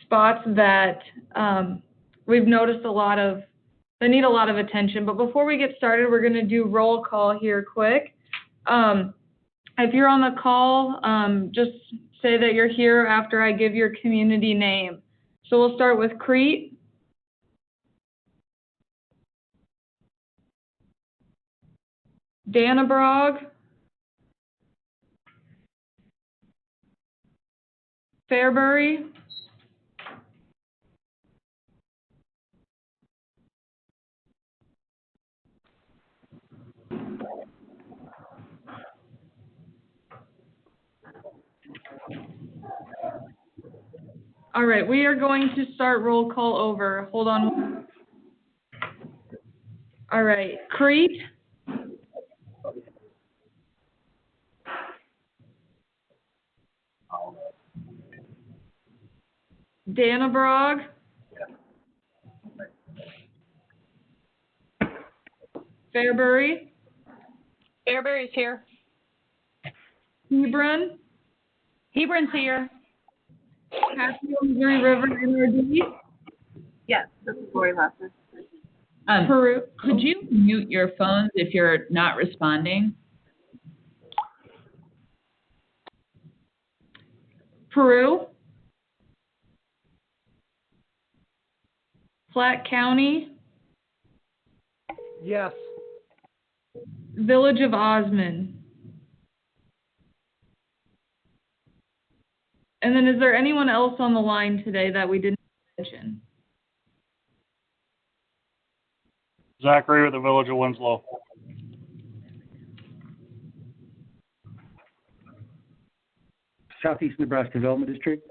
spots that we've noticed that need a lot of attention. But before we get started, we're going to do roll call here quick. If you're on the call, just say that you're here after I give your community name. So we'll start with Crete. Dannebrog. Fairbury. All right, we are going to start roll call over. Hold on. All right, Crete. Dannebrog. Fairbury. Fairbury's here. Hebron. Hebron's here. Hatfield, Missouri River, NRD. Yes, this is Lori Lester. Peru. Could you mute your phones if you're not responding? Peru. Platte County. Yes. Village of Osmond. And then is there anyone else on the line today that we didn't mention? Zachary with the Village of Winslow. Southeast Nebraska Development District.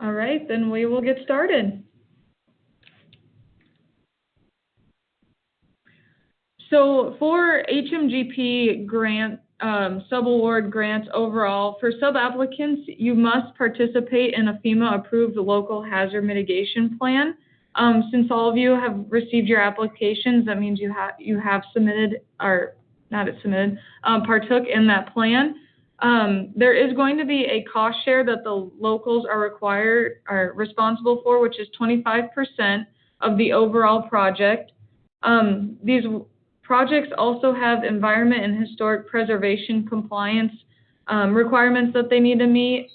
All right, then we will get started. So for HMGP grant, sub-award grants overall, for sub-applicants, you must participate in a FEMA-approved local hazard mitigation plan. Since all of you have received your applications, that means you have submitted, or not submitted, partook in that plan. There is going to be a cost share that the locals are responsible for, which is 25% of the overall project. These projects also have environment and historic preservation compliance requirements that they need to meet.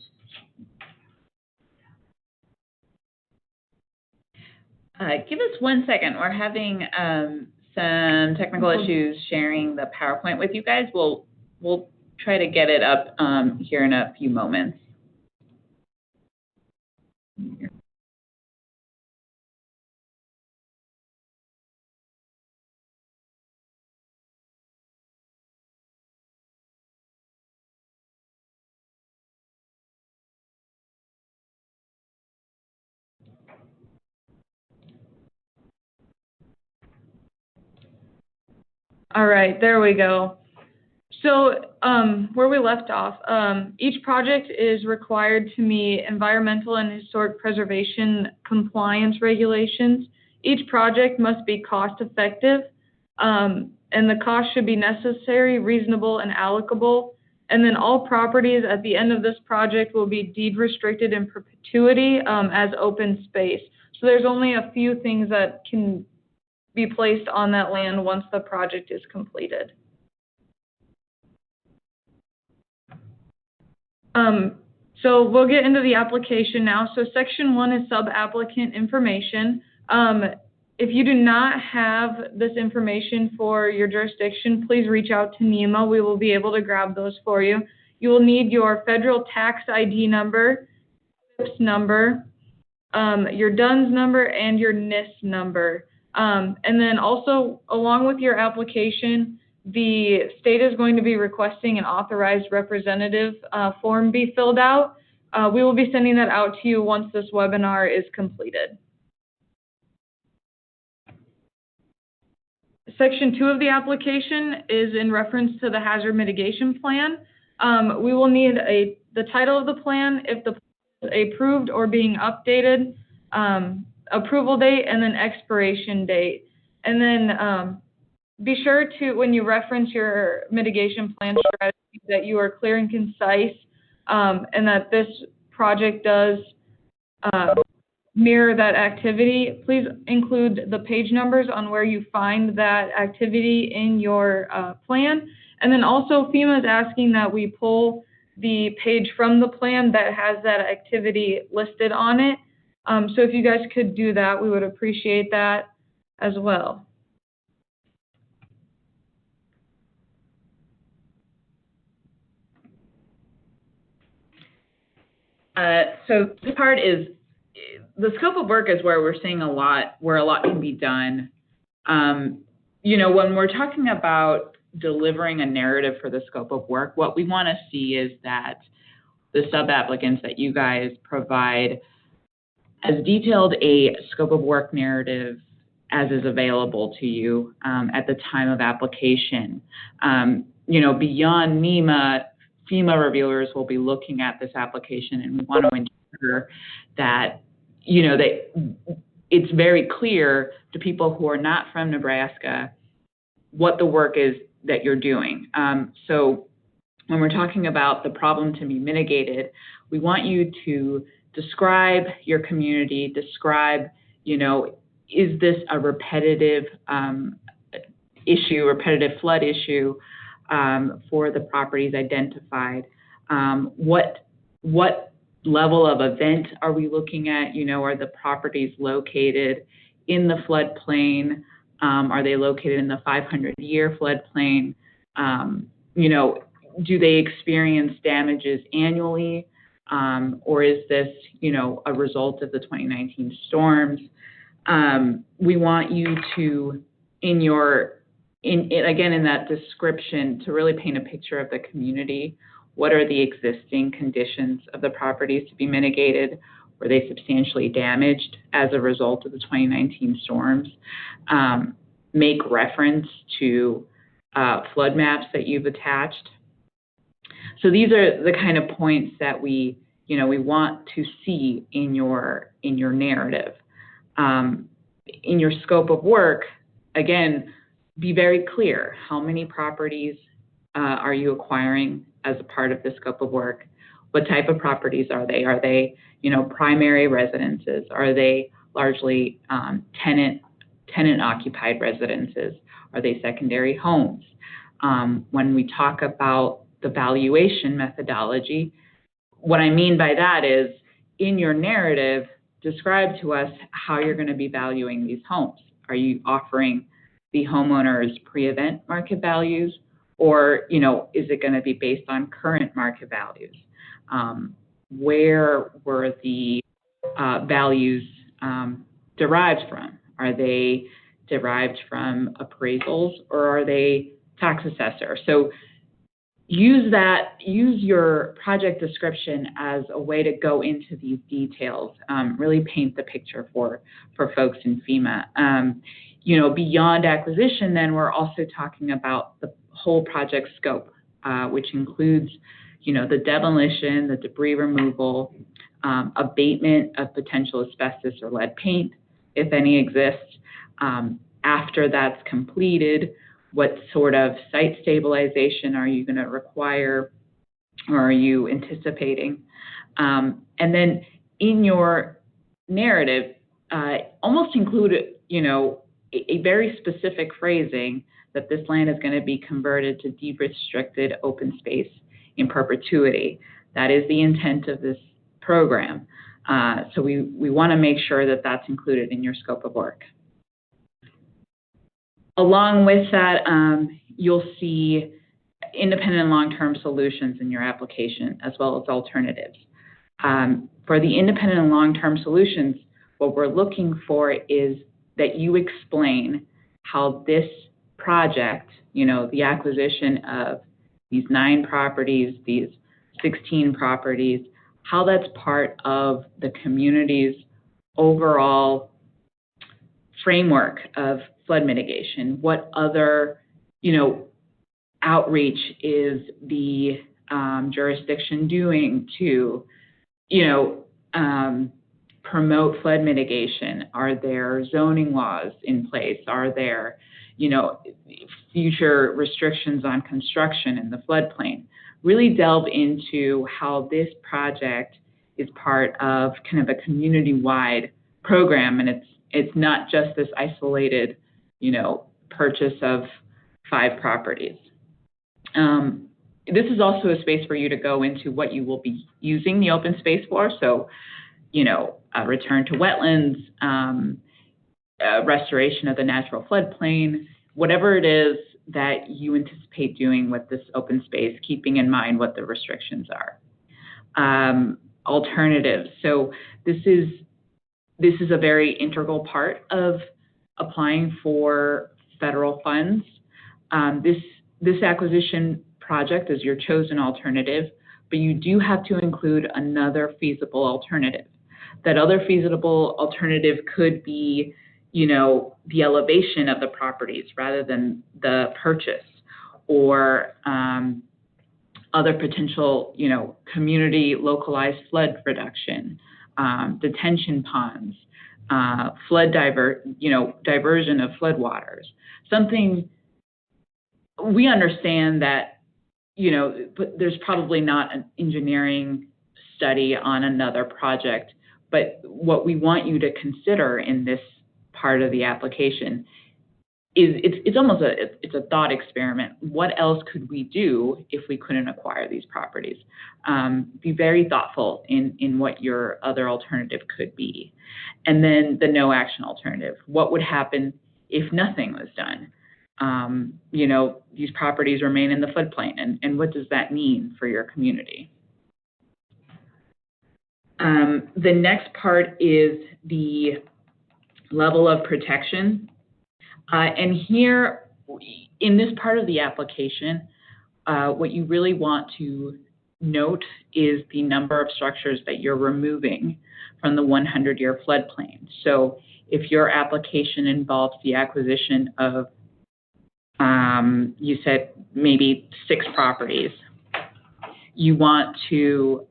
Give us 1 second. We're having some technical issues sharing the PowerPoint with you guys. We'll try to get it up here in a few moments. All right, there we go. So where we left off, each project is required to meet environmental and historic preservation compliance regulations. Each project must be cost effective, and the cost should be necessary, reasonable, and allocable. And then all properties at the end of this project will be deed restricted in perpetuity as open space. So there's only a few things that can be placed on that land once the project is completed. So we'll get into the application now. So section 1 is sub-applicant information. If you do not have this information for your jurisdiction, please reach out to NEMA. We will be able to grab those for you. You will need your federal tax ID number, FIPS number, your DUNS number, and your NIS number. And then also, along with your application, the state is going to be requesting an authorized representative form be filled out. We will be sending that out to you once this webinar is completed. Section 2 of the application is in reference to the hazard mitigation plan. We will need the title of the plan, if the plan is approved or being updated, approval date, and then expiration date. And then be sure to, when you reference your mitigation plan strategy, that you are clear and concise, and that this project does mirror that activity. Please include the page numbers on where you find that activity in your plan. And then also FEMA is asking that we pull the page from the plan that has that activity listed on it. So if you guys could do that, we would appreciate that as well. So this part is, the scope of work is where we're seeing a lot can be done. You know, when we're talking about delivering a narrative for the scope of work, what we want to see is that the sub-applicants that you guys provide as detailed a scope of work narrative as is available to you at the time of application. You know, beyond NEMA, FEMA reviewers will be looking at this application, and we want to ensure that, you know, it's very clear to people who are not from Nebraska what the work is that you're doing. So when we're talking about the problem to be mitigated, we want you to describe your community, describe, you know, is this a repetitive repetitive flood issue for the properties identified? What level of event are we looking at? You know, are the properties located in the floodplain? Are they located in the 500-year floodplain? You know, do they experience damages annually? Or is this, you know, a result of the 2019 storms? We want you to, again, in that description, to really paint a picture of the community. What are the existing conditions of the properties to be mitigated? Were they substantially damaged as a result of the 2019 storms? Make reference to flood maps that you've attached. So these are the kind of points that we want to see in your narrative. In your scope of work, again, be very clear. How many properties are you acquiring as a part of the scope of work? What type of properties are they? Are they, you know, primary residences? Are they largely tenant occupied residences? Are they secondary homes? When we talk about the valuation methodology, what I mean by that is, in your narrative, describe to us how you're going to be valuing these homes. Are you offering the homeowners pre-event market values, or, you know, is it going to be based on current market values? Where were the values derived from? Are they derived from appraisals, or are they tax assessor? So use your project description as a way to go into these details, really paint the picture for folks in FEMA. You know, beyond acquisition, then we're also talking about the whole project scope, which includes, you know, the demolition, the debris removal, abatement of potential asbestos or lead paint, if any exists. After that's completed, what sort of site stabilization are you going to require, or are you anticipating? And then in your narrative, almost include, you know, a very specific phrasing that this land is going to be converted to deed restricted open space in perpetuity. That is the intent of this program. So we want to make sure that that's included in your scope of work. Along with that, you'll see independent and long-term solutions in your application, as well as alternatives. For the independent and long-term solutions, what we're looking for is that you explain how this project, you know, the acquisition of these 9 properties, these 16 properties, how that's part of the community's overall framework of flood mitigation. What other, you know, outreach is the jurisdiction doing to, you know, promote flood mitigation? Are there zoning laws in place? Are there, future restrictions on construction in the floodplain? Really delve into how this project is part of kind of a community-wide program, and it's not just this isolated, purchase of 5 properties. This is also a space for you to go into what you will be using the open space for. So, a return to wetlands, restoration of the natural floodplain, whatever it is that you anticipate doing with this open space, keeping in mind what the restrictions are. Alternatives. So this is a very integral part of applying for federal funds. This acquisition project is your chosen alternative, but you do have to include another feasible alternative. That other feasible alternative could be, the elevation of the properties rather than the purchase, or other potential, community localized flood reduction, detention ponds, diversion of floodwaters. Something we understand that, but there's probably not an engineering study on another project, but what we want you to consider in this part of the application is it's almost a thought experiment. What else could we do if we couldn't acquire these properties? Be very thoughtful in what your other alternative could be. And then the no action alternative. What would happen if nothing was done? These properties remain in the floodplain, and what does that mean for your community? The next part is the level of protection. And here, in this part of the application, what you really want to note is the number of structures that you're removing from the 100-year floodplain. So if your application involves the acquisition of, you said maybe 6 properties, you want to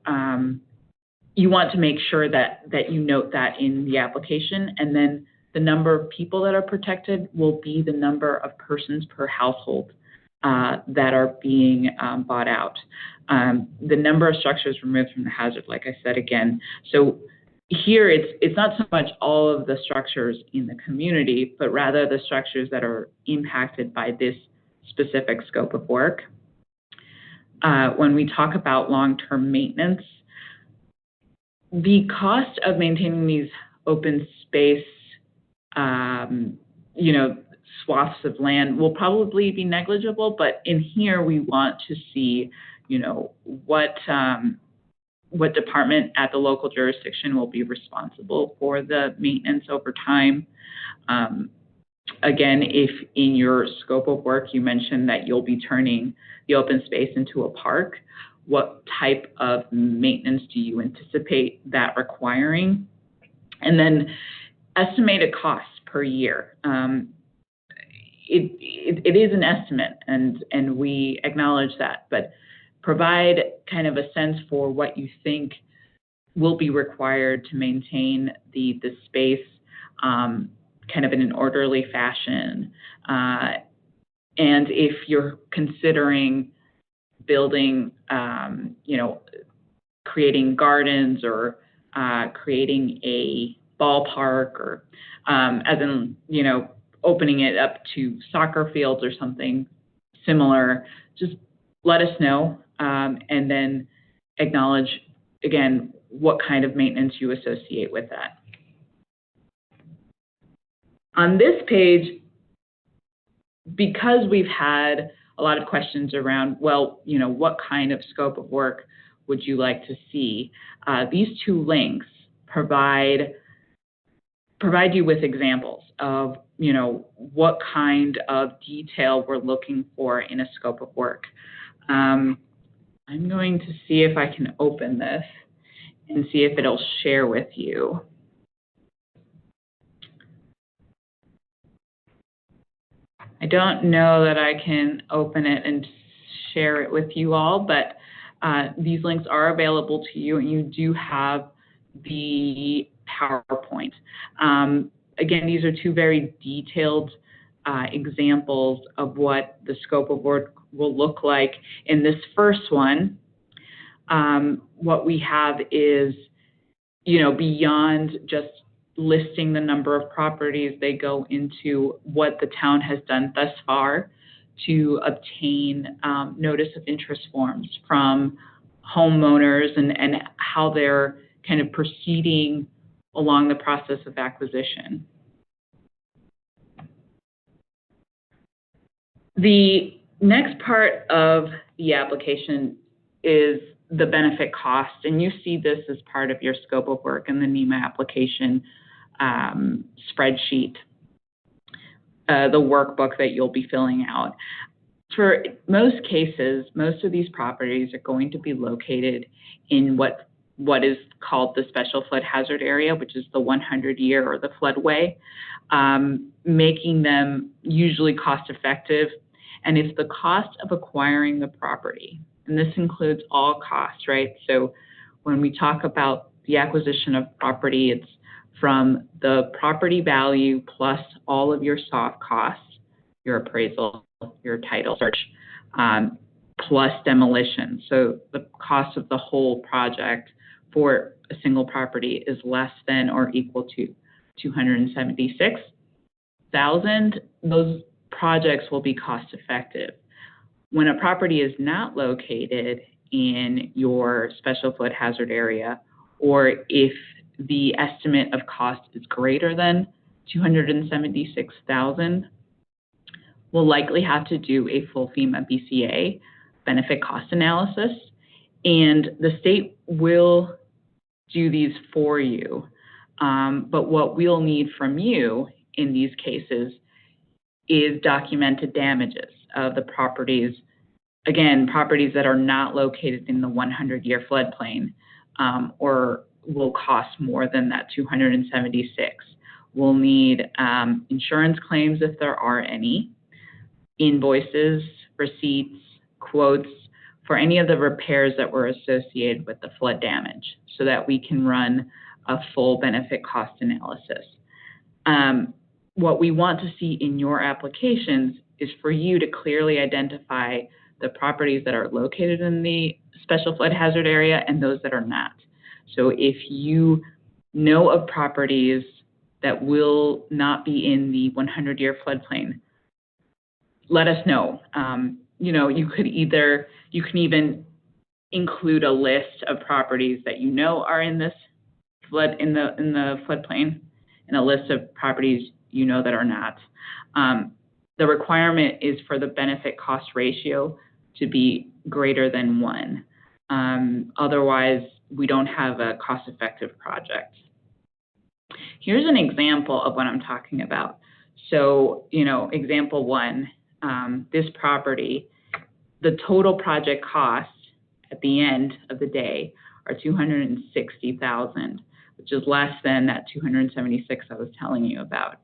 make sure that you note that in the application, and then the number of people that are protected will be the number of persons per household that are being bought out. The number of structures removed from the hazard, like I said again. So here it's not so much all of the structures in the community, but rather the structures that are impacted by this specific scope of work. When we talk about long-term maintenance, the cost of maintaining these open space, swaths of land will probably be negligible, but in here we want to see, what department at the local jurisdiction will be responsible for the maintenance over time. Again, if in your scope of work you mentioned that you'll be turning the open space into a park, what type of maintenance do you anticipate that requiring? And then estimated costs per year. It is an estimate, and we acknowledge that, but provide kind of a sense for what you think will be required to maintain the space kind of in an orderly fashion. And if you're considering building, creating gardens or creating a ballpark, or as in, opening it up to soccer fields or something similar, just let us know, and then acknowledge, again, what kind of maintenance you associate with that. On this page, because we've had a lot of questions around, well, what kind of scope of work would you like to see? These 2 links provide you with examples of, what kind of detail we're looking for in a scope of work. I'm going to see if I can open this and see if it'll share with you. I don't know that I can open it and share it with you all, but these links are available to you, and you do have the PowerPoint. Again, these are two very detailed examples of what the scope of work will look like. In this first one, what we have is, beyond just listing the number of properties, they go into what the town has done thus far to obtain notice of interest forms from homeowners and how they're kind of proceeding along the process of acquisition. The next part of the application is the benefit cost, and you see this as part of your scope of work in the NEMA application spreadsheet, the workbook that you'll be filling out. For most cases, most of these properties are going to be located in what is called the special flood hazard area, which is the 100-year or the floodway, making them usually cost effective. And if the cost of acquiring the property, and this includes all costs, right? So when we talk about the acquisition of property, it's from the property value plus all of your soft costs, your appraisal, your title search, plus demolition. So the cost of the whole project for a single property is less than or equal to $276,000. Those projects will be cost effective. When a property is not located in your special flood hazard area, or if the estimate of cost is greater than $276,000, we'll likely have to do a full FEMA BCA benefit cost analysis, and the state will do these for you. But what we'll need from you in these cases is documented damages of the properties, again, properties that are not located in the 100-year floodplain, or will cost more than that $276,000. We'll need insurance claims if there are any, invoices, receipts, quotes for any of the repairs that were associated with the flood damage, so that we can run a full benefit cost analysis. What we want to see in your applications is for you to clearly identify the properties that are located in the special flood hazard area and those that are not. So if you know of properties that will not be in the 100-year floodplain, let us know. You can even include a list of properties that you know are in this in the floodplain, and a list of properties you know that are not. The requirement is for the benefit cost ratio to be greater than 1. Otherwise, we don't have a cost-effective project. Here's an example of what I'm talking about. So, example 1, this property, the total project costs at the end of the day are $260,000, which is less than that $276,000 I was telling you about.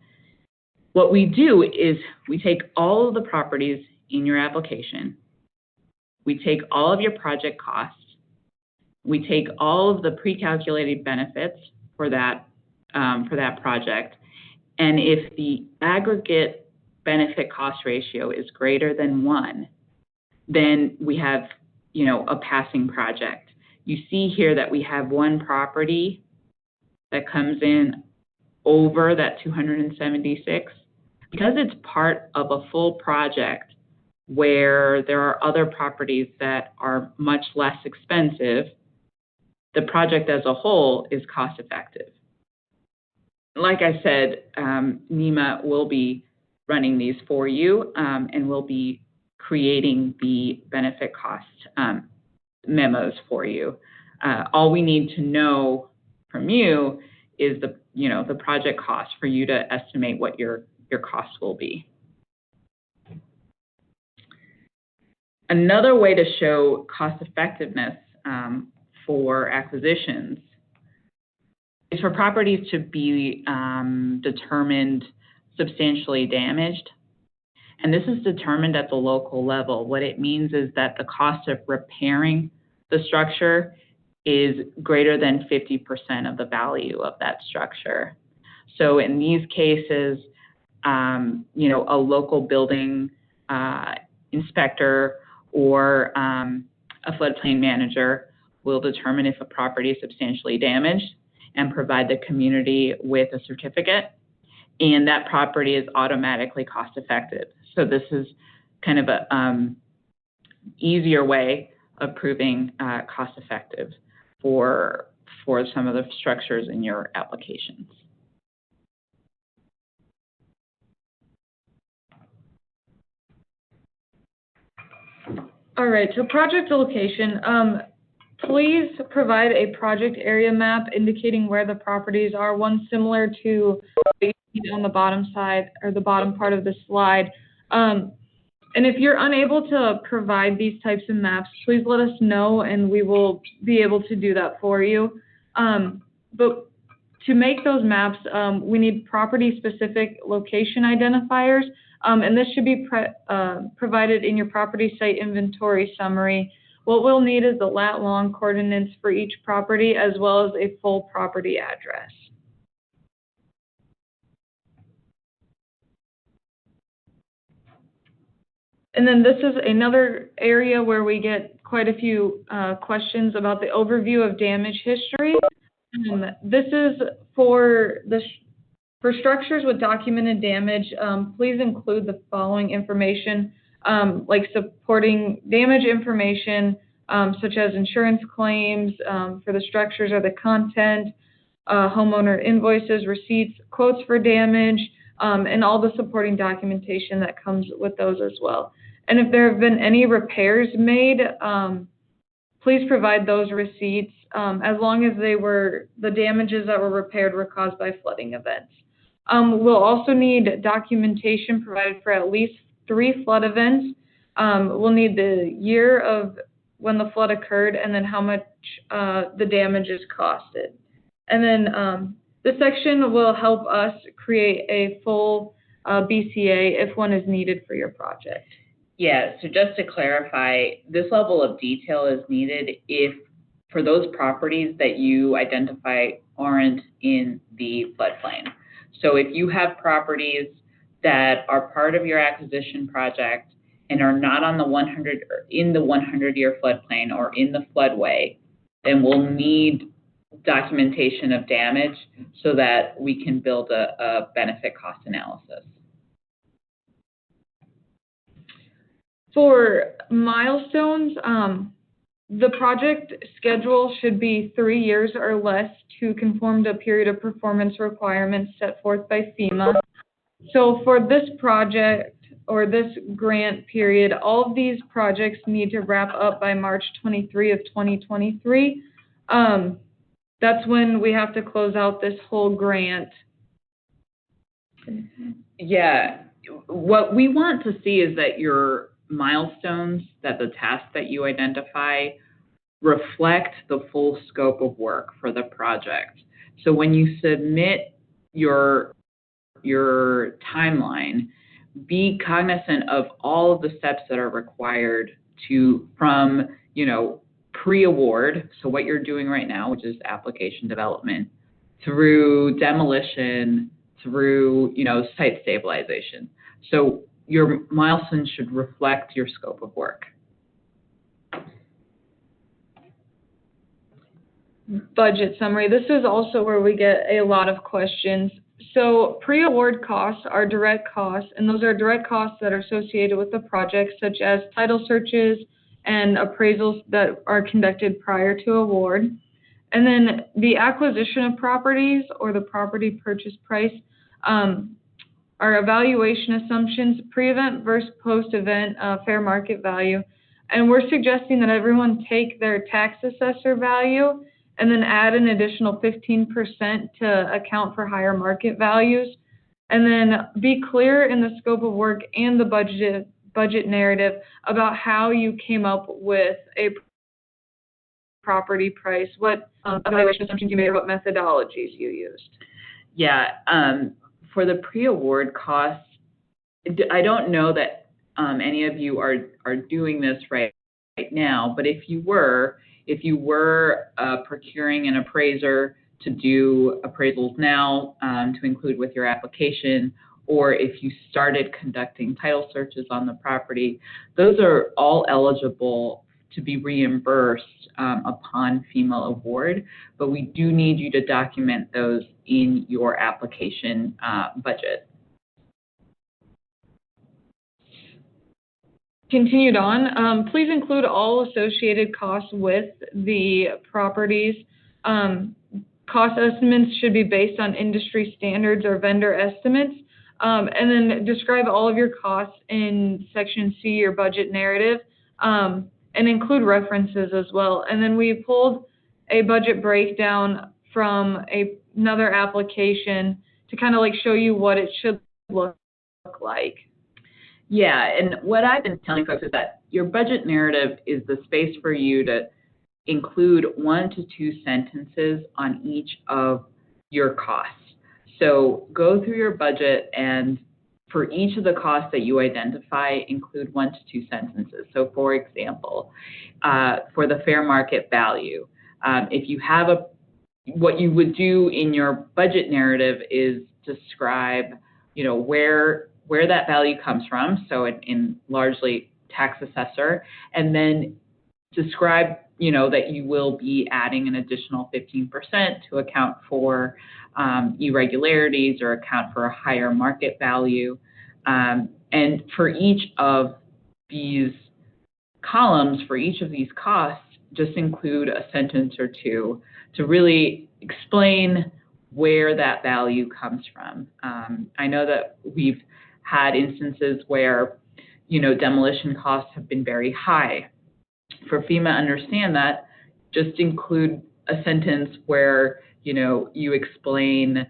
What we do is we take all of the properties in your application, we take all of your project costs, we take all of the pre-calculated benefits for that project, and if the aggregate benefit cost ratio is greater than 1, then we have, a passing project. You see here that we have one property that comes in over that 276. Because it's part of a full project where there are other properties that are much less expensive, the project as a whole is cost effective. Like I said, NEMA will be running these for you, and will be creating the benefit cost memos for you. All we need to know from you is the project cost for you to estimate what your costs will be. Another way to show cost effectiveness for acquisitions is for properties to be determined substantially damaged. And this is determined at the local level. What it means is that the cost of repairing the structure is greater than 50% of the value of that structure. So in these cases, you know, a local building inspector or a floodplain manager will determine if a property is substantially damaged and provide the community with a certificate, and that property is automatically cost effective. So this is kind of a easier way of proving cost effective for some of the structures in your applications. All right, so project location. Please provide a project area map indicating where the properties are, one similar to what you see on the bottom side or the bottom part of the slide. And if you're unable to provide these types of maps, please let us know and we will be able to do that for you. But to make those maps, we need property-specific location identifiers, and this should be provided in your property site inventory summary. What we'll need is the lat-long coordinates for each property as well as a full property address. And then this is another area where we get quite a few questions about the overview of damage history. This is for structures with documented damage. Please include the following information, like supporting damage information, such as insurance claims for the structures or the content, homeowner invoices, receipts, quotes for damage, and all the supporting documentation that comes with those as well. And if there have been any repairs made, please provide those receipts as long as the damages that were repaired were caused by flooding events. We'll also need documentation provided for at least 3 flood events. We'll need the year of when the flood occurred and then how much the damages costed. And then this section will help us create a full BCA if one is needed for your project. Yeah, so just to clarify, this level of detail is needed if for those properties that you identify aren't in the floodplain. So if you have properties that are part of your acquisition project and are not on the 100-year floodplain or in the floodway, then we'll need documentation of damage so that we can build a benefit cost analysis. For milestones, the project schedule should be 3 years or less to conform to period of performance requirements set forth by FEMA. So for this project or this grant period, all of these projects need to wrap up by March 23 of 2023. That's when we have to close out this whole grant. Yeah, what we want to see is that your milestones, that the tasks that you identify reflect the full scope of work for the project. So when you submit your timeline, be cognizant of all of the steps that are required from, you know, pre-award, so what you're doing right now, which is application development, through demolition, through, you know, site stabilization. So your milestones should reflect your scope of work. Budget summary. This is also where we get a lot of questions. So pre-award costs are direct costs, and those are direct costs that are associated with the project, such as title searches and appraisals that are conducted prior to award. And then the acquisition of properties or the property purchase price are evaluation assumptions, pre-event versus post-event fair market value. And we're suggesting that everyone take their tax assessor value and then add an additional 15% to account for higher market values. And then be clear in the scope of work and the budget narrative about how you came up with a property price, what evaluation assumptions you made, or what methodologies you used. Yeah, for the pre-award costs, I don't know that any of you are doing this right now, but if you were, if you were procuring an appraiser to do appraisals now to include with your application, or if you started conducting title searches on the property, those are all eligible to be reimbursed upon FEMA award, but we do need you to document those in your application budget. Continued on, please include all associated costs with the properties. Cost estimates should be based on industry standards or vendor estimates. And then describe all of your costs in Section C, your budget narrative, and include references as well. And then we pulled a budget breakdown from another application to kind of like show you what it should look like. Yeah, and what I've been telling folks is that your budget narrative is the space for you to include 1 to 2 sentences on each of your costs. So go through your budget and for each of the costs that you identify, include 1 to 2 sentences. So for example, for the fair market value, if you have what you would do in your budget narrative is describe, where that value comes from, so in largely tax assessor, and then describe, that you will be adding an additional 15% to account for irregularities or account for a higher market value. And for each of these columns, for each of these costs, just include a sentence or two to really explain where that value comes from. I know that we've had instances where, demolition costs have been very high. For FEMA, understand that, just include a sentence where, you explain,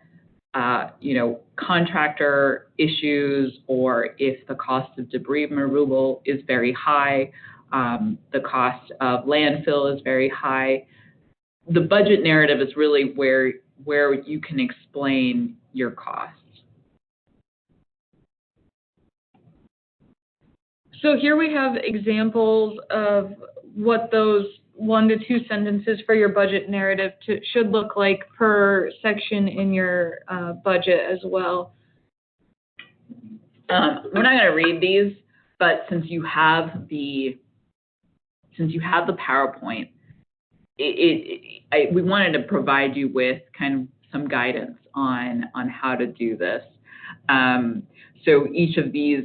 contractor issues, or if the cost of debris removal is very high, the cost of landfill is very high. The budget narrative is really where you can explain your costs. So here we have examples of what those 1 to 2 sentences for your budget narrative should look like per section in your budget as well. We're not going to read these, but since you have the PowerPoint, we wanted to provide you with kind of some guidance on how to do this. So each of these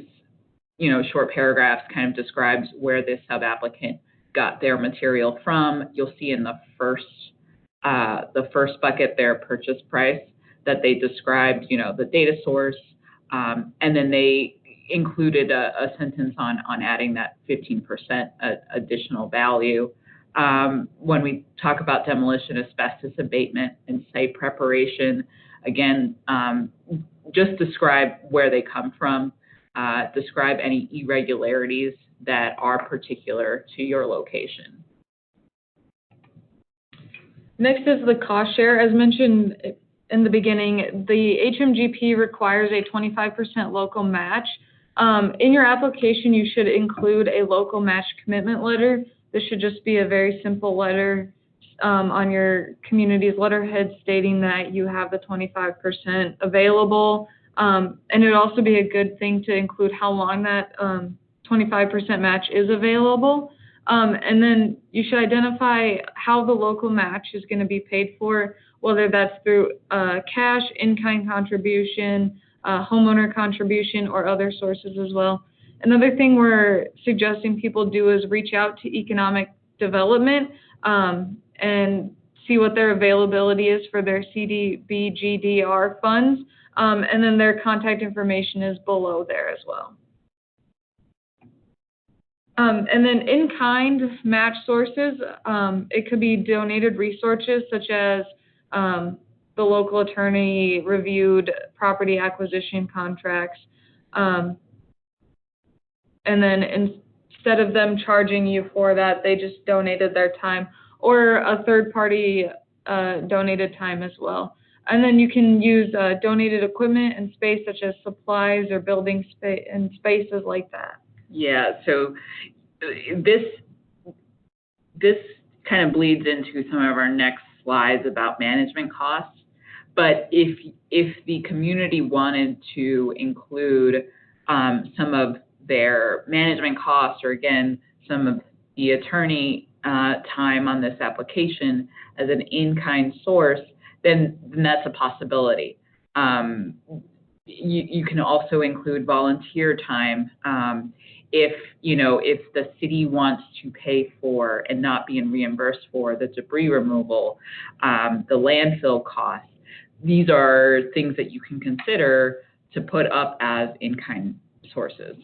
short paragraphs kind of describes where this sub-applicant got their material from. You'll see in the first bucket their purchase price that they described, the data source, and then they included a sentence on adding that 15% additional value. When we talk about demolition, asbestos abatement, and site preparation, again, just describe where they come from. Describe any irregularities that are particular to your location. Next is the cost share. As mentioned in the beginning, the HMGP requires a 25% local match. In your application, you should include a local match commitment letter. This should just be a very simple letter on your community's letterhead stating that you have the 25% available. And it would also be a good thing to include how long that 25% match is available. And then you should identify how the local match is going to be paid for, whether that's through cash, in-kind contribution, homeowner contribution, or other sources as well. Another thing we're suggesting people do is reach out to economic development and see what their availability is for their CDBG-DR funds. And then their contact information is below there as well. And then in-kind match sources, it could be donated resources such as the local attorney reviewed property acquisition contracts. And then instead of them charging you for that, they just donated their time, or a third party donated time as well. And then you can use donated equipment and space such as supplies or building space and spaces like that. Yeah, so this kind of bleeds into some of our next slides about management costs. But if the community wanted to include some of their management costs, or again, some of the attorney time on this application as an in-kind source, then that's a possibility. You can also include volunteer time if the city wants to pay for and not being reimbursed for the debris removal, the landfill costs. These are things that you can consider to put up as in-kind sources.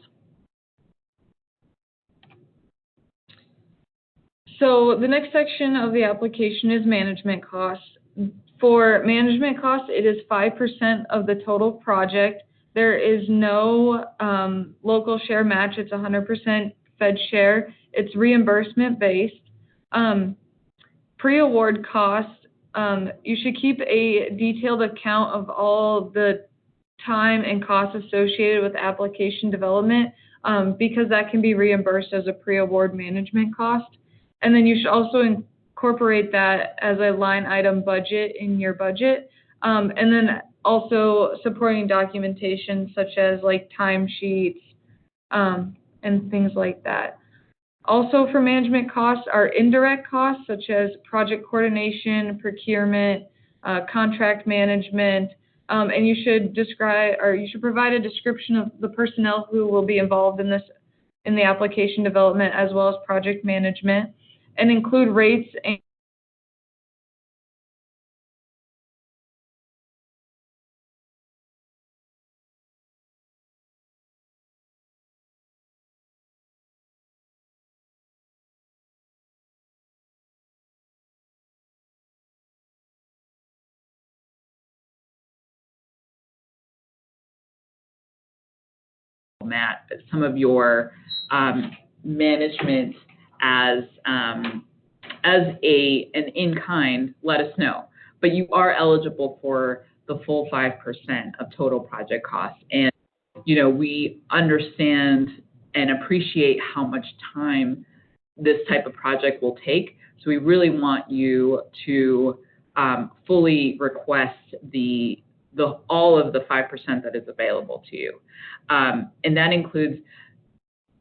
So the next section of the application is management costs. For management costs, it is 5% of the total project. There is no local share match. It's 100% Fed share. It's reimbursement based. Pre-award costs, you should keep a detailed account of all the time and costs associated with application development because that can be reimbursed as a pre-award management cost. And then you should also incorporate that as a line item budget in your budget. And then also supporting documentation such as like timesheets and things like that. Also for management costs are indirect costs such as project coordination, procurement, contract management, and you should provide a description of the personnel who will be involved in the application development as well as project management, and include rates and Matt, some of your management as an in-kind, let us know. But you are eligible for the full 5% of total project costs. And, we understand and appreciate how much time this type of project will take. So we really want you to fully request all of the 5% that is available to you. And that includes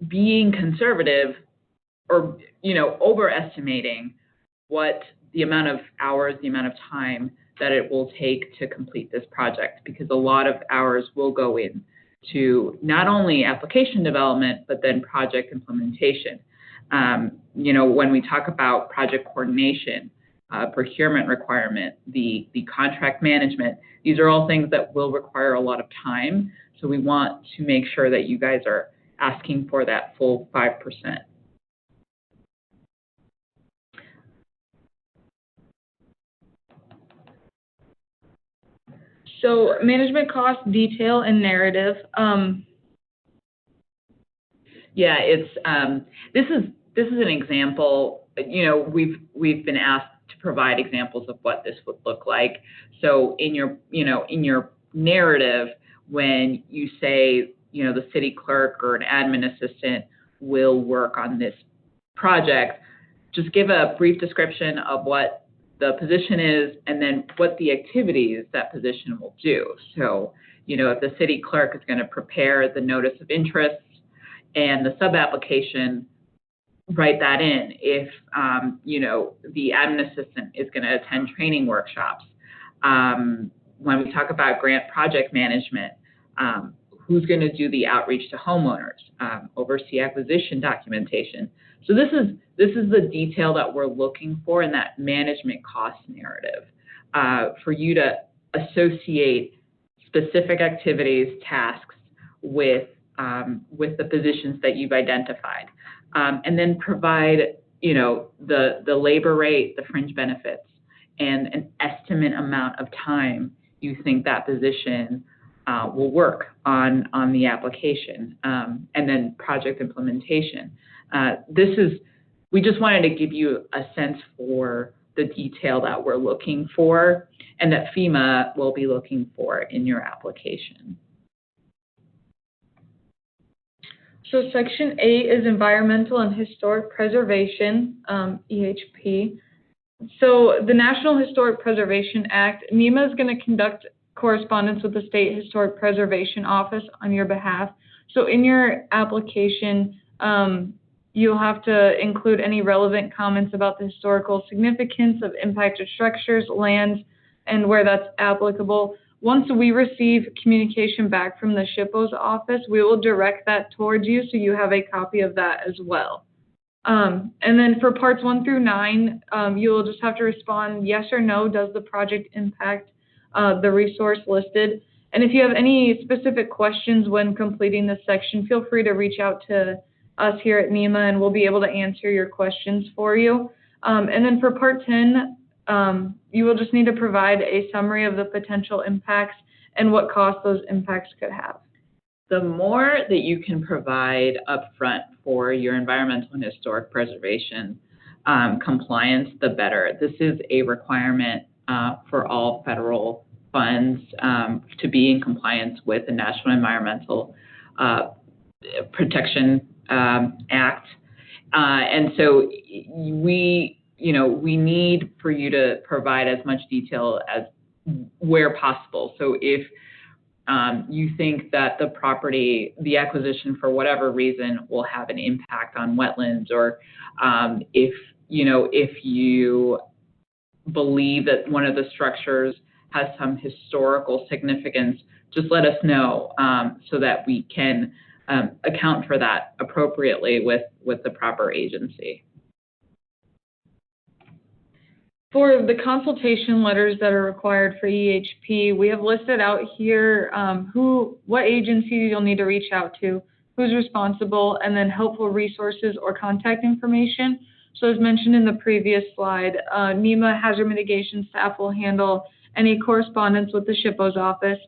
being conservative or, overestimating what the amount of hours, the amount of time that it will take to complete this project, because a lot of hours will go into not only application development, but then project implementation. When we talk about project coordination, procurement requirement, the contract management, these are all things that will require a lot of time. So we want to make sure that you guys are asking for that full 5%. so management cost detail and narrative. Yeah, it's this is an example. We've been asked to provide examples of what this would look like. So in your narrative, when you say the city clerk or an admin assistant will work on this project, just give a brief description of what the position is and then what the activities that position will do. So if the city clerk is going to prepare the notice of interest and the sub-application, write that in. If, the admin assistant is going to attend training workshops. When we talk about grant project management, who's going to do the outreach to homeowners, oversee acquisition documentation. So this is the detail that we're looking for in that management cost narrative, for you to associate specific activities, tasks with the positions that you've identified. And then provide, the labor rate, the fringe benefits, and an estimate amount of time you think that position will work on the application, and then project implementation. We just wanted to give you a sense for the detail that we're looking for and that FEMA will be looking for in your application. So Section 8 is Environmental and Historic Preservation, EHP. So the National Historic Preservation Act, NEMA is going to conduct correspondence with the State Historic Preservation Office on your behalf. So in your application, you'll have to include any relevant comments about the historical significance of impacted structures, lands, and where that's applicable. Once we receive communication back from the SHPO's office, we will direct that towards you so you have a copy of that as well. And then for parts 1 through 9, you will just have to respond yes or no, does the project impact the resource listed? And if you have any specific questions when completing this section, feel free to reach out to us here at NEMA and we'll be able to answer your questions for you. And then for part 10, you will just need to provide a summary of the potential impacts and what cost those impacts could have. The more that you can provide upfront for your environmental and historic preservation compliance, the better. This is a requirement for all federal funds to be in compliance with the National Environmental Protection Act. And so we need for you to provide as much detail as where possible. So if you think that the property, the acquisition for whatever reason will have an impact on wetlands, or if you believe that one of the structures has some historical significance, just let us know so that we can account for that appropriately with the proper agency. For the consultation letters that are required for EHP, we have listed out here what agencies you'll need to reach out to, who's responsible, and then helpful resources or contact information. So as mentioned in the previous slide, NEMA hazard mitigation staff will handle any correspondence with the SHPO's office,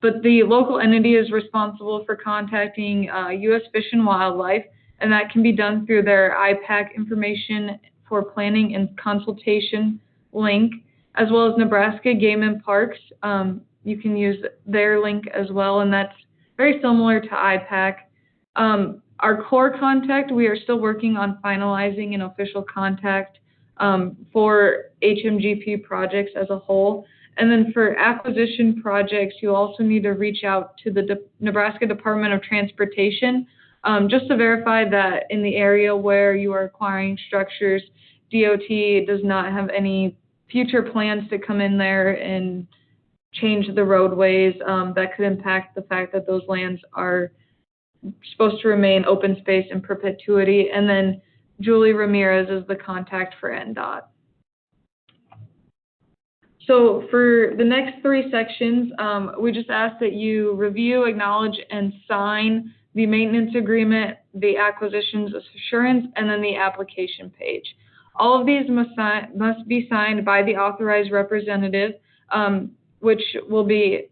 but the local entity is responsible for contacting U.S. Fish and Wildlife, and that can be done through their IPAC information for planning and consultation link, as well as Nebraska Game and Parks. You can use their link as well, and that's very similar to IPAC. Our core contact, we are still working on finalizing an official contact for HMGP projects as a whole. And then for acquisition projects, you also need to reach out to the Nebraska Department of Transportation just to verify that in the area where you are acquiring structures, DOT does not have any future plans to come in there and change the roadways that could impact the fact that those lands are supposed to remain open space in perpetuity. And then Julie Ramirez is the contact for NDOT. So for the next 3 sections, we just ask that you review, acknowledge, and sign the maintenance agreement, the acquisitions assurance, and then the application page. All of these must be signed by the authorized representative, which will be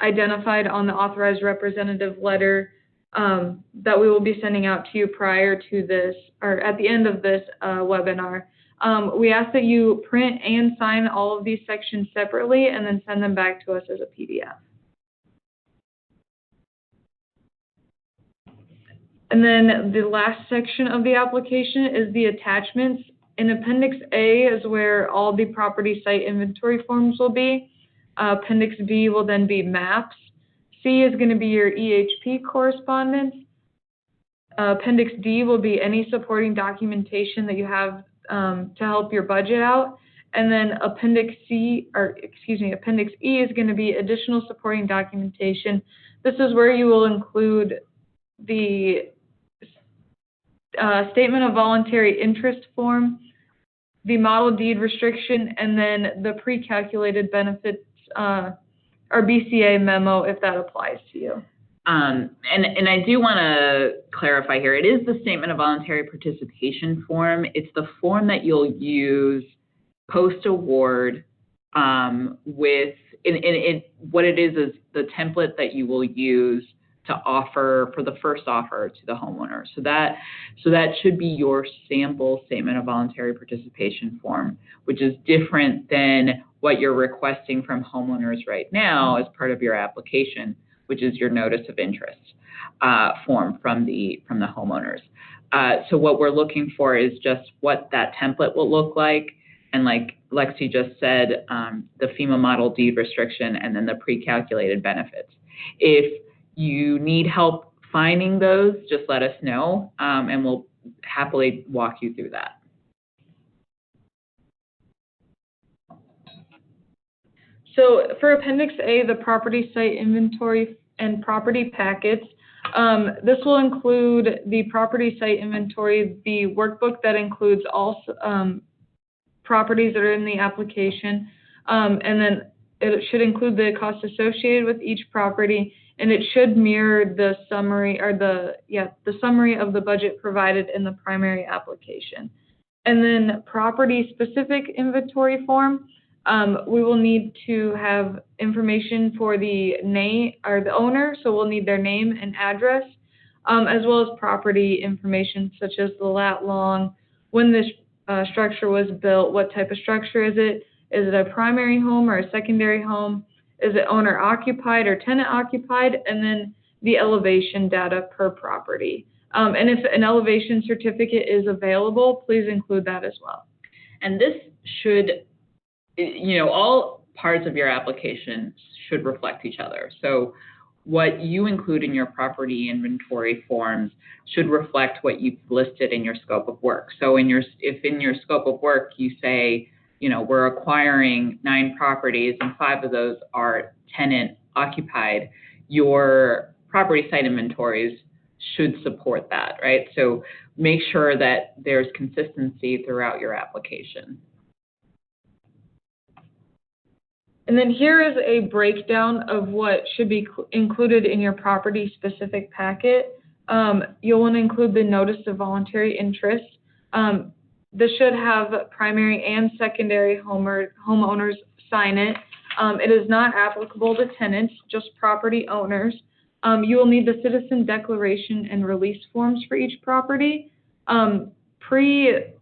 identified on the authorized representative letter that we will be sending out to you prior to this, or at the end of this webinar. We ask that you print and sign all of these sections separately and then send them back to us as a PDF. And then the last section of the application is the attachments. In Appendix A is where all the property site inventory forms will be. Appendix B will then be maps. C is going to be your EHP correspondence. Appendix D will be any supporting documentation that you have to help your budget out. And then Appendix E is going to be additional supporting documentation. This is where you will include the statement of voluntary interest form, the model deed restriction, and then the pre-calculated benefits or BCA memo if that applies to you. And I do want to clarify here, it is the statement of voluntary participation form. It's the form that you'll use post-award what it is the template that you will use to offer for the first offer to the homeowner. So that should be your sample statement of voluntary participation form, which is different than what you're requesting from homeowners right now as part of your application, which is your notice of interest form from the homeowners. So what we're looking for is just what that template will look like. And like Lexi just said, the FEMA model deed restriction and then the pre-calculated benefits. If you need help finding those, just let us know, and we'll happily walk you through that. So for Appendix A, the property site inventory and property packets, this will include the property site inventory, the workbook that includes all properties that are in the application, and then it should include the costs associated with each property, and it should mirror the summary or the summary of the budget provided in the primary application. And then property specific inventory form, we will need to have information for the name or the owner, so we'll need their name and address, as well as property information such as the lat long, when this structure was built, what type of structure is it a primary home or a secondary home, is it owner occupied or tenant occupied, and then the elevation data per property. And if an elevation certificate is available, please include that as well. And this should, all parts of your application should reflect each other. So what you include in your property inventory forms should reflect what you've listed in your scope of work. So if in your scope of work you say, we're acquiring 9 properties and 5 of those are tenant occupied, your property site inventories should support that, right? So make sure that there's consistency throughout your application. And then here is a breakdown of what should be included in your property-specific packet. You'll want to include the notice of voluntary interest. This should have primary and secondary homeowners sign it. It is not applicable to tenants, just property owners. You will need the citizen declaration and release forms for each property. Pre-event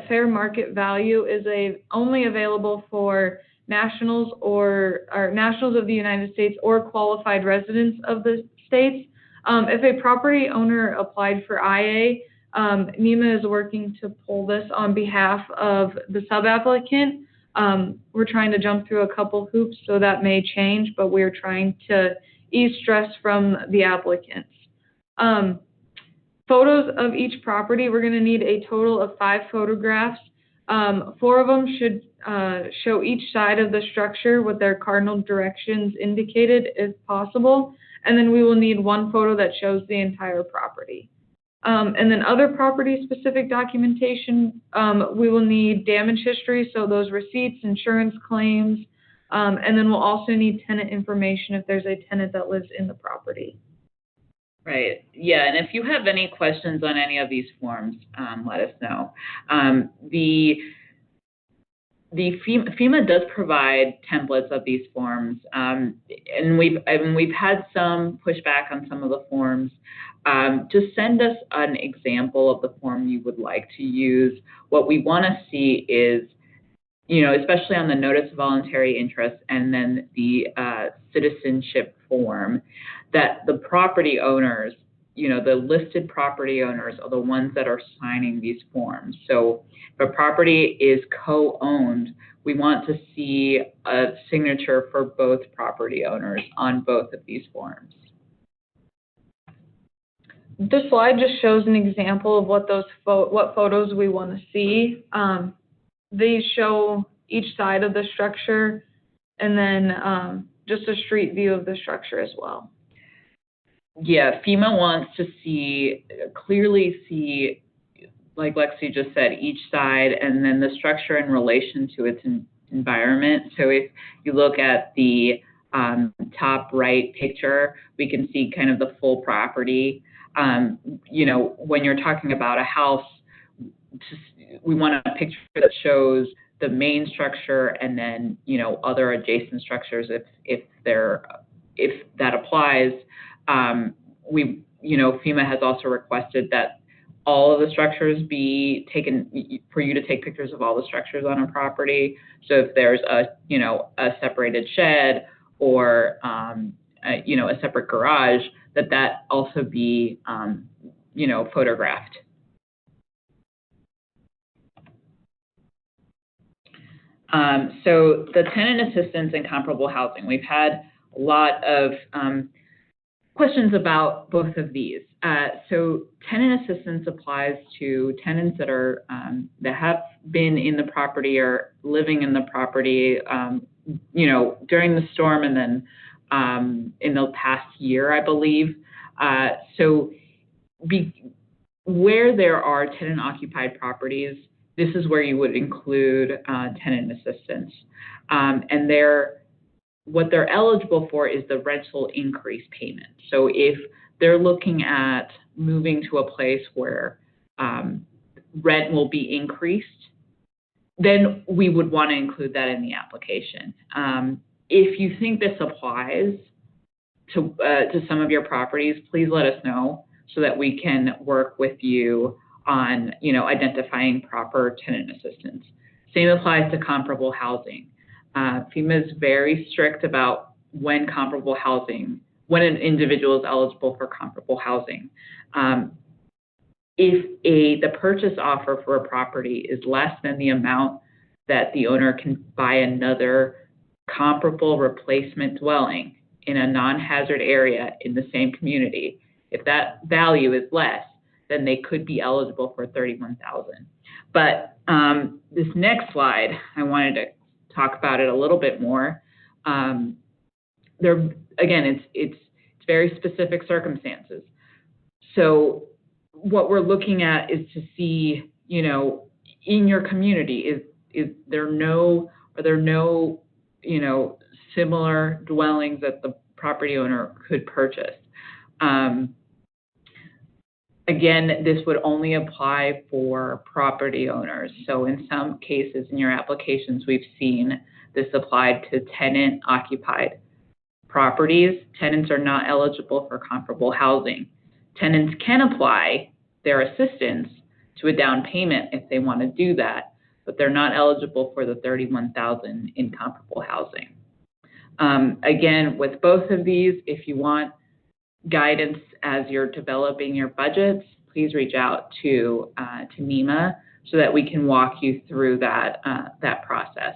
fair market value is only available for nationals or nationals of the United States or qualified residents of the states. If a property owner applied for IA, NEMA is working to pull this on behalf of the sub-applicant. We're trying to jump through a couple hoops, so that may change, but we're trying to ease stress from the applicants. Photos of each property, we're going to need a total of 5 photographs. 4 of them should show each side of the structure with their cardinal directions indicated if possible. And then we will need 1 photo that shows the entire property. And then other property-specific documentation, we will need damage history, so those receipts, insurance claims, and then we'll also need tenant information if there's a tenant that lives in the property. Right. Yeah, and if you have any questions on any of these forms, let us know. The FEMA does provide templates of these forms, and we've had some pushback on some of the forms. Just send us an example of the form you would like to use. What we want to see is, especially on the notice of voluntary interest and then the citizenship form, that the property owners, the listed property owners are the ones that are signing these forms. So if a property is co-owned, we want to see a signature for both property owners on both of these forms. This slide just shows an example of what photos we want to see. These show each side of the structure and then just a street view of the structure as well. Yeah, FEMA wants to clearly see, like Lexi just said, each side and then the structure in relation to its environment. So if you look at the top right picture, we can see kind of the full property. When you're talking about a house, we want a picture that shows the main structure and then, other adjacent structures if that applies. FEMA has also requested that all of the structures be taken, for you to take pictures of all the structures on a property. So if there's a separated shed or a separate garage, that also be, photographed. So the tenant assistance and comparable housing, we've had a lot of questions about both of these. So tenant assistance applies to tenants that are that have been in the property or living in the property, during the storm and then in the past year, I believe. Where there are tenant-occupied properties, this is where you would include tenant assistance, and what they're eligible for is the rental increase payment. So if they're looking at moving to a place where rent will be increased, then we would want to include that in the application. If you think this applies to some of your properties, please let us know so that we can work with you on identifying proper tenant assistance. Same applies to comparable housing. FEMA is very strict about when an individual is eligible for comparable housing. If the purchase offer for a property is less than the amount that the owner can buy another comparable replacement dwelling in a non-hazard area in the same community, if that value is less, then they could be eligible for $31,000. But this next slide, I wanted to talk about it a little bit more. It's very specific circumstances. So what we're looking at is to see, in your community, are there no similar dwellings that the property owner could purchase. Again, this would only apply for property owners. So in some cases in your applications, we've seen this applied to tenant-occupied properties. Tenants are not eligible for comparable housing. Tenants can apply their assistance to a down payment if they want to do that, but they're not eligible for the $31,000 in comparable housing. Again, with both of these, if you want guidance as you're developing your budgets, please reach out to NEMA so that we can walk you through that process.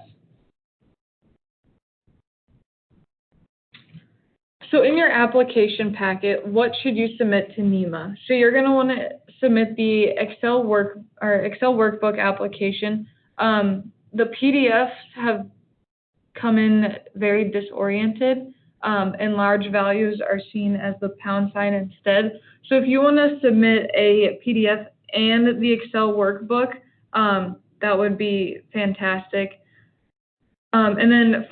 So in your application packet, what should you submit to NEMA? So you're going to want to submit the Excel workbook application. The PDFs have come in very disoriented, and large values are seen as the pound sign instead. So if you want to submit a PDF and the Excel workbook, that would be fantastic. And then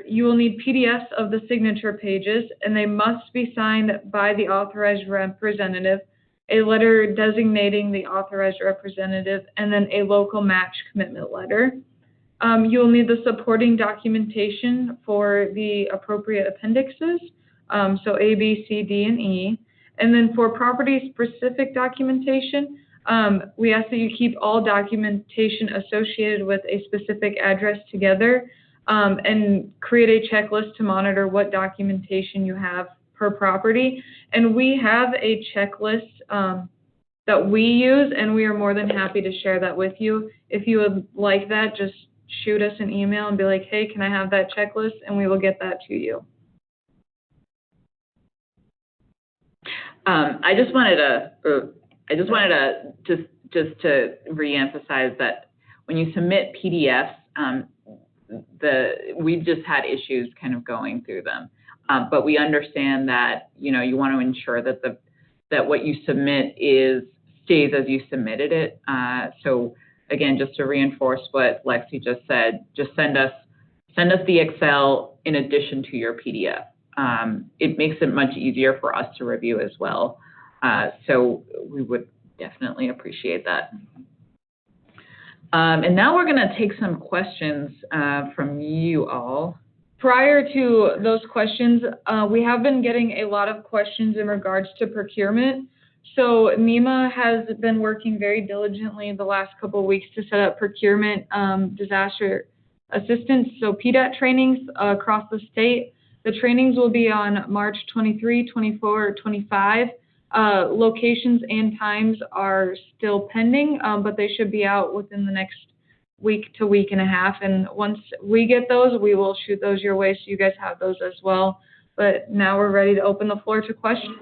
you will need PDFs of the signature pages, and they must be signed by the authorized representative, a letter designating the authorized representative, and then a local match commitment letter. You will need the supporting documentation for the appropriate appendixes, so A, B, C, D, and E. And then for property-specific documentation, we ask that you keep all documentation associated with a specific address together, and create a checklist to monitor what documentation you have per property. And we have a checklist that we use, and we are more than happy to share that with you. If you would like that, just shoot us an email and be like, hey, can I have that checklist? And we will get that to you. I just wanted to reemphasize that when you submit PDFs, we've just had issues kind of going through them, but we understand that you want to ensure that that what you submit stays as you submitted it. So again, just to reinforce what Lexi just said, just send us the Excel in addition to your PDF. It makes it much easier for us to review as well. So we would definitely appreciate that. And now we're going to take some questions from you all. Prior to those questions, we have been getting a lot of questions in regards to procurement. So NEMA has been working very diligently the last couple of weeks to set up procurement disaster assistance, so PDAT trainings across the state. The trainings will be on March 23, 24, 25. Locations and times are still pending, but they should be out within the next week to week and a half. And once we get those, we will shoot those your way so you guys have those as well. But now we're ready to open the floor to questions.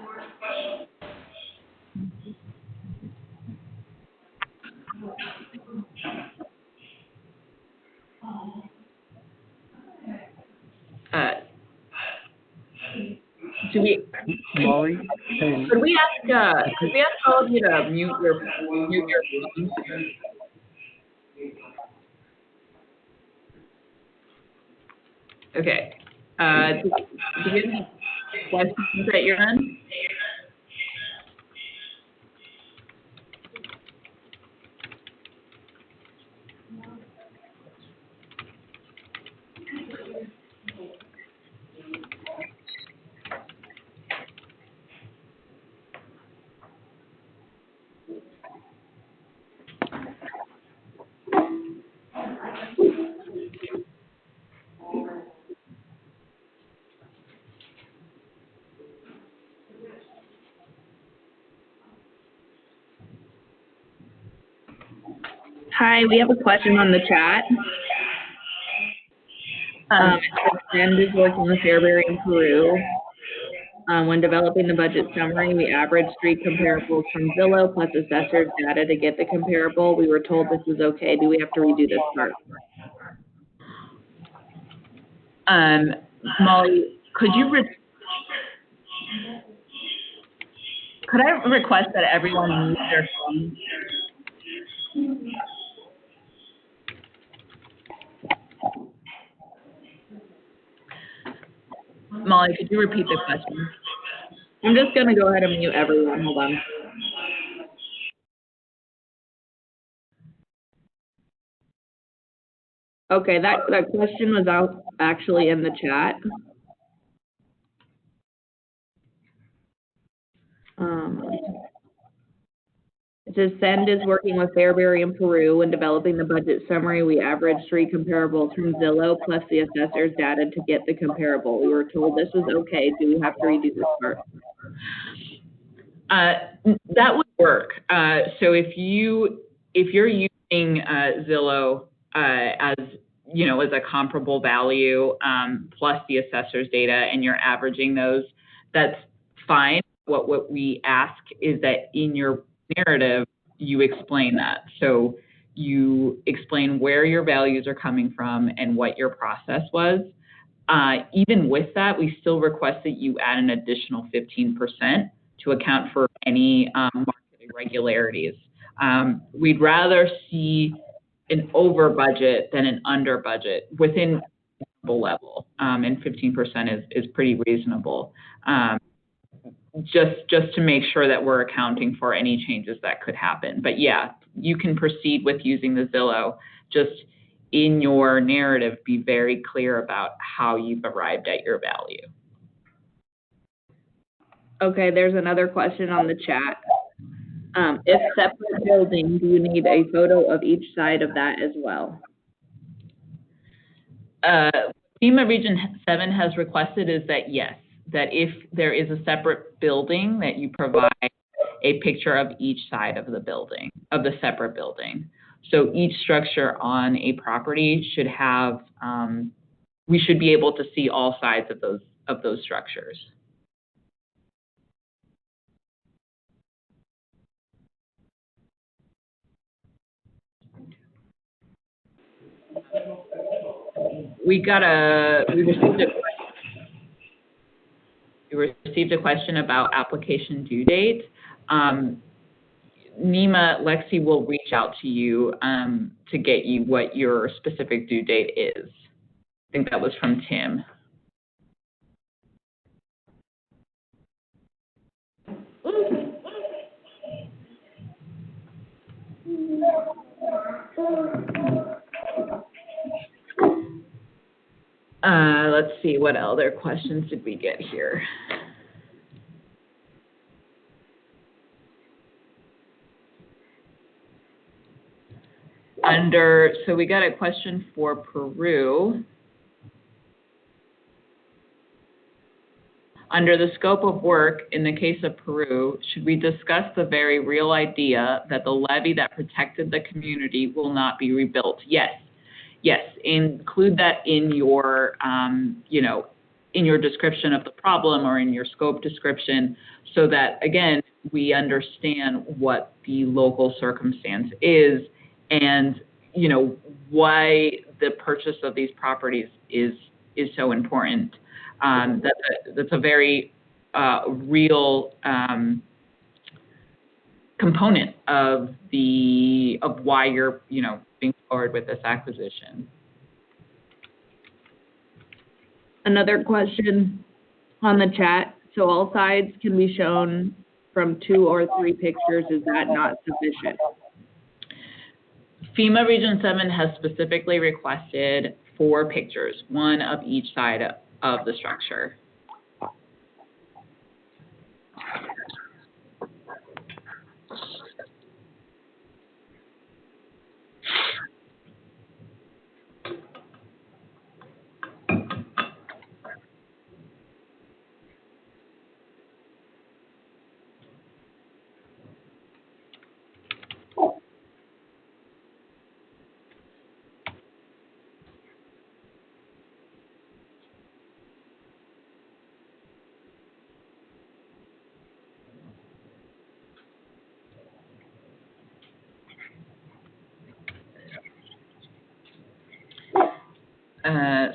Molly? Could we ask all of you to mute your phones? Okay. Do you have questions at your end? Hi, we have a question on the chat. Send is working with Fairbury in Peru. When developing the budget summary, we averaged 3 comparables from Zillow plus assessor's data to get the comparable. We were told this was okay. Do we have to redo this part? Molly, could I request that everyone mute their phones? Molly, could you repeat the question? I'm just going to go ahead and mute everyone. Hold on. Okay, that question was out actually in the chat. It says Send is working with Fairbury in Peru. When developing the budget summary, we averaged 3 comparables from Zillow plus the assessor's data to get the comparable. We were told this was okay. Do we have to redo this part? That would work. So if you're using Zillow as a comparable value plus the assessor's data, and you're averaging those, that's fine. What we ask is that in your narrative, you explain that. So you explain where your values are coming from and what your process was. Even with that, we still request that you add an additional 15% to account for any market irregularities. We'd rather see an over budget than an under budget within a level, and 15% is pretty reasonable. Just to make sure that we're accounting for any changes that could happen. But yeah, you can proceed with using the Zillow. Just in your narrative, be very clear about how you've arrived at your value. Okay, there's another question on the chat. If separate building, do you need a photo of each side of that as well? FEMA Region 7 has requested is that yes, that if there is a separate building, that you provide a picture of each side of the building, of the separate building. So each structure on a property should have, we should be able to see all sides of those structures. We received a question about application due date. NEMA, Lexi will reach out to you to get you what your specific due date is. I think that was from Tim. Let's see, what other questions did we get here? So we got a question for Peru. Under the scope of work, in the case of Peru, should we discuss the very real idea that the levee that protected the community will not be rebuilt? Yes. Yes, include that in your, in your description of the problem or in your scope description so that, again, we understand what the local circumstance is and, why the purchase of these properties is so important. That's a very real component of why you're, moving forward with this acquisition. Another question on the chat. So all sides can be shown from 2 or 3 pictures. Is that not sufficient? FEMA Region 7 has specifically requested 4 pictures, 1 of each side of the structure.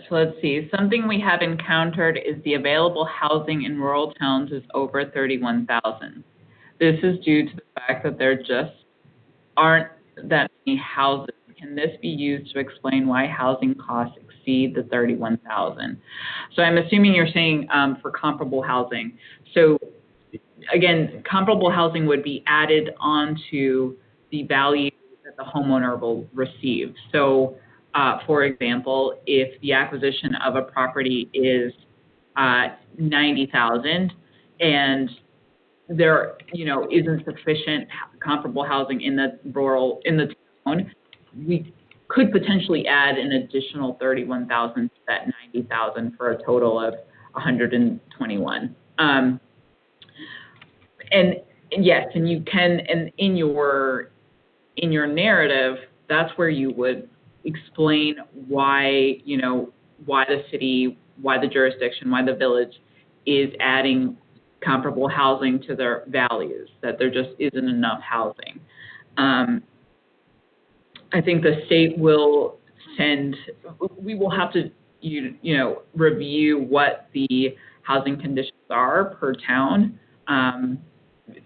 So let's see, something we have encountered is the available housing in rural towns is over 31,000. This is due to the fact that there just aren't that many houses. Can this be used to explain why housing costs exceed the 31,000? So I'm assuming you're saying for comparable housing. So again, comparable housing would be added onto the value that the homeowner will receive. So for example, if the acquisition of a property is 90,000 and there, isn't sufficient comparable housing in the town, we could potentially add an additional 31,000 to that 90,000 for a total of 121. And yes, and you can, and in your narrative, that's where you would explain why, why the city, why the jurisdiction, why the village is adding comparable housing to their values, that there just isn't enough housing. I think the state will we will have to, review what the housing conditions are per town. FEMA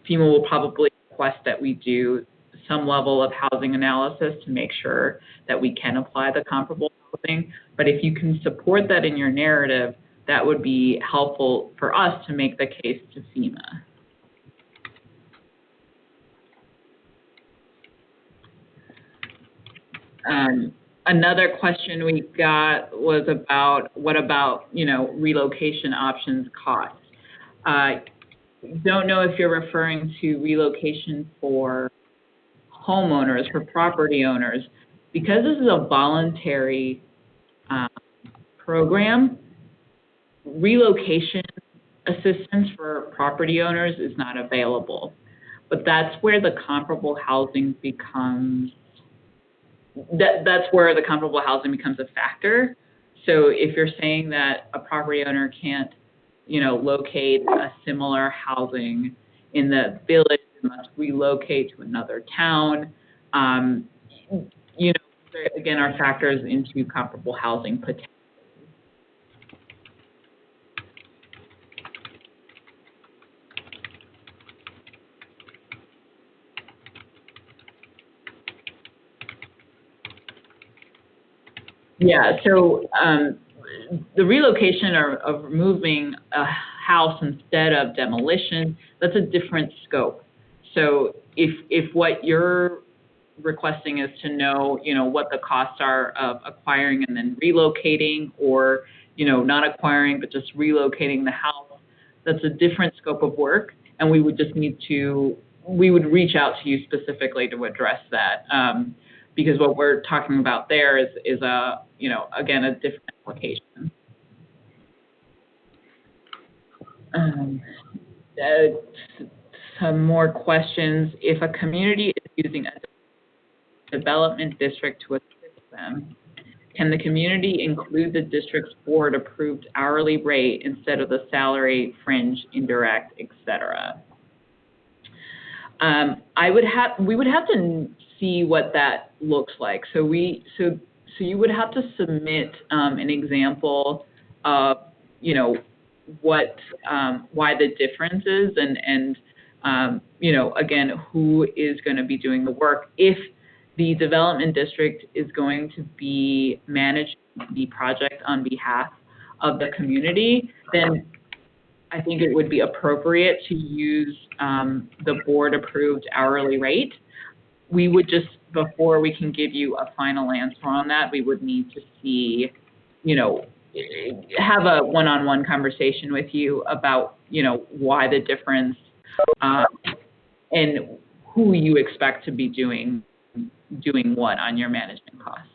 will probably request that we do some level of housing analysis to make sure that we can apply the comparable housing. But if you can support that in your narrative, that would be helpful for us to make the case to FEMA. Another question we got was about, what about, relocation options costs? Don't know if you're referring to relocation for homeowners, for property owners. Because this is a voluntary program, relocation assistance for property owners is not available. But that's where the comparable housing becomes, that's where the comparable housing becomes a factor. So if you're saying that a property owner can't, locate a similar housing in the village, must relocate to another town, there, again, are factors into comparable housing potential. Yeah, so the relocation of moving a house instead of demolition, that's a different scope. So if what you're requesting is to know, what the costs are of acquiring and then relocating, or, not acquiring but just relocating the house, that's a different scope of work, and we would just we would reach out to you specifically to address that. Because what we're talking about there is a, again, a different application. Um, uh, some more questions. If a community is using a development district to assist them, can the community include the district's board-approved hourly rate instead of the salary, fringe, indirect, etc.? We would have to see what that looks like. So you would have to submit an example of, what why the difference is, and again, who is going to be doing the work. If the development district is going to be managing the project on behalf of the community, then I think it would be appropriate to use the board-approved hourly rate. We would just, before we can give you a final answer on that, we would need to see, have a one-on-one conversation with you about, why the difference and who you expect to be doing what on your management costs.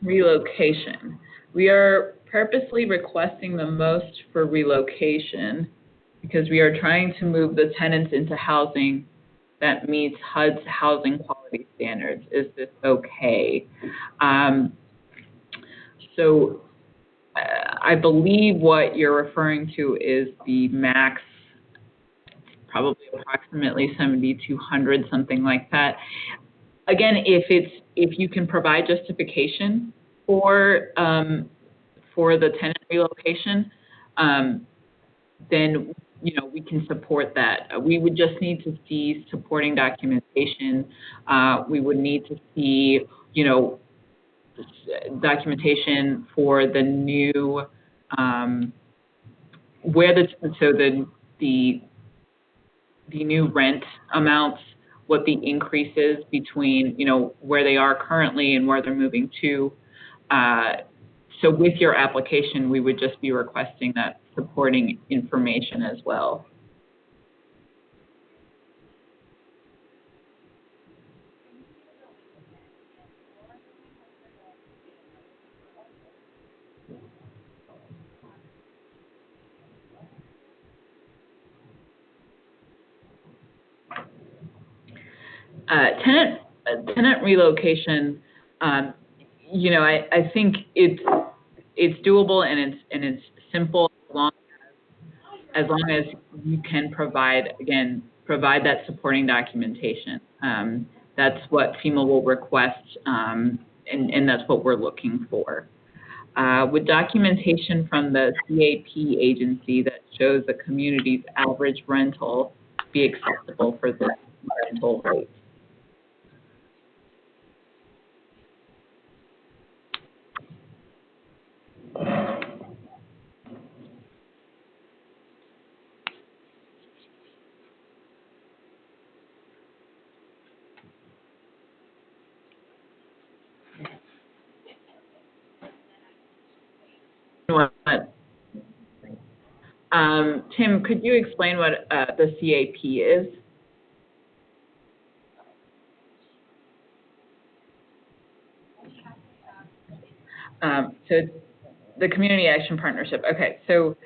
Relocation. We are purposely requesting the most for relocation because we are trying to move the tenants into housing that meets HUD's housing quality standards. Is this okay? I believe what you're referring to is the max, probably approximately 7,200, something like that. Again, if you can provide justification for the tenant relocation, then we can support that. We would just need to see supporting documentation. We would need to see documentation for the new the new rent amounts, what the increase is between, where they are currently and where they're moving to. So with your application, we would just be requesting that supporting information as well. Tenant relocation, I think it's doable and it's simple as long as you can provide that supporting documentation. That's what FEMA will request, and that's what we're looking for. Would documentation from the CAP agency that shows the community's average rental be acceptable for this rental rate? Tim, could you explain what the CAP is? So it's the Community Action Partnership. Okay, so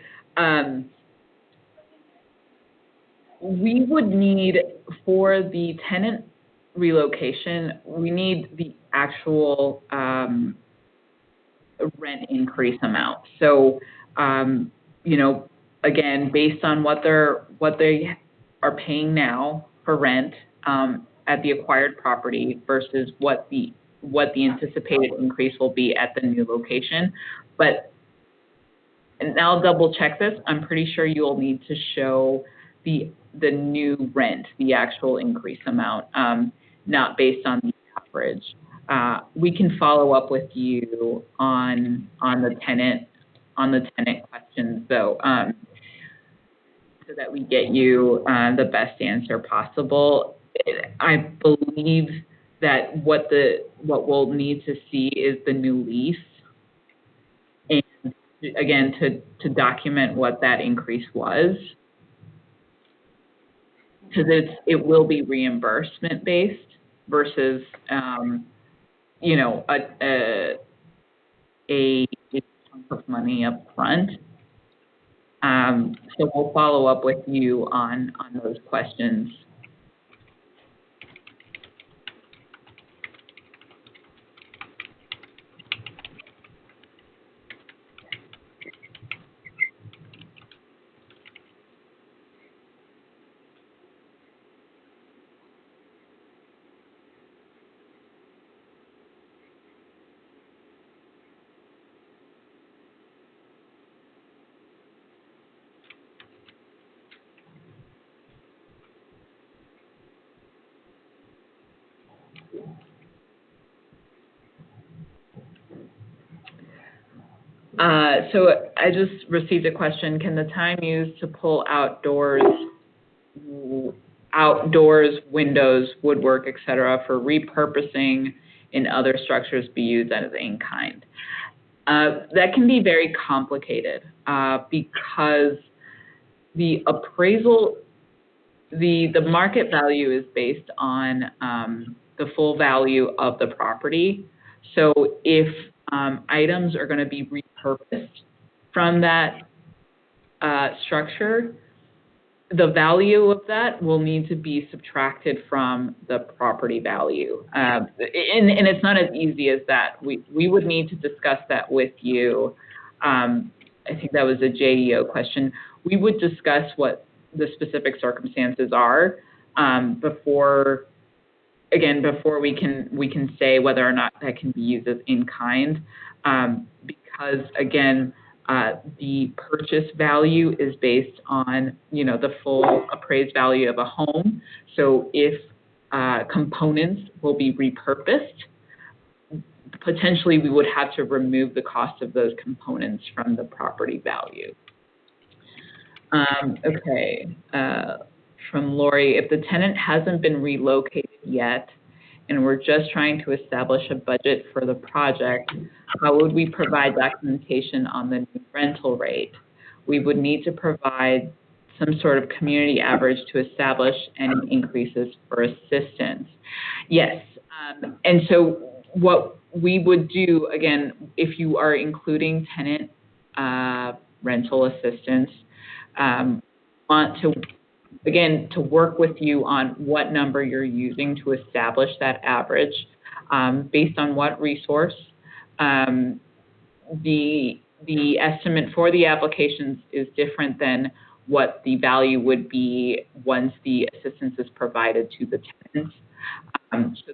we would need, for the tenant relocation, we need the actual rent increase amount. So, again, based on what they are paying now for rent at the acquired property versus what the anticipated increase will be at the new location. And I'll double check this. I'm pretty sure you'll need to show the new rent, the actual increase amount, not based on the coverage. We can follow up with you on the tenant questions, though, so that we get you the best answer possible. I believe that what we'll need to see is the new lease again, to document what that increase was, because it will be reimbursement based versus, you know, a chunk of money up front. So we'll follow up with you on those questions. So I just received a question. Can the time used to pull outdoors, windows, woodwork, et cetera, for repurposing in other structures be used as in-kind? That can be very complicated because the appraisal, the market value is based on the full value of the property. So if items are going to be repurposed from that structure, the value of that will need to be subtracted from the property value. And it's not as easy as that. We would need to discuss that with you. I think that was a JEO question. We would discuss what the specific circumstances are before we can say whether or not that can be used as in-kind, because again, the purchase value is based on, you know, the full appraised value of a home. So if components will be repurposed, potentially we would have to remove the cost of those components from the property value. From Lori, if the tenant hasn't been relocated yet and we're just trying to establish a budget for the project, how would we provide documentation on the new rental rate? We would need to provide some sort of community average to establish any increases for assistance. Yes, and so what we would do, again, if you are including tenant rental assistance, want to, again, to work with you on what number you're using to establish that average, based on what resource. The estimate for the applications is different than what the value would be once the assistance is provided to the tenants. So,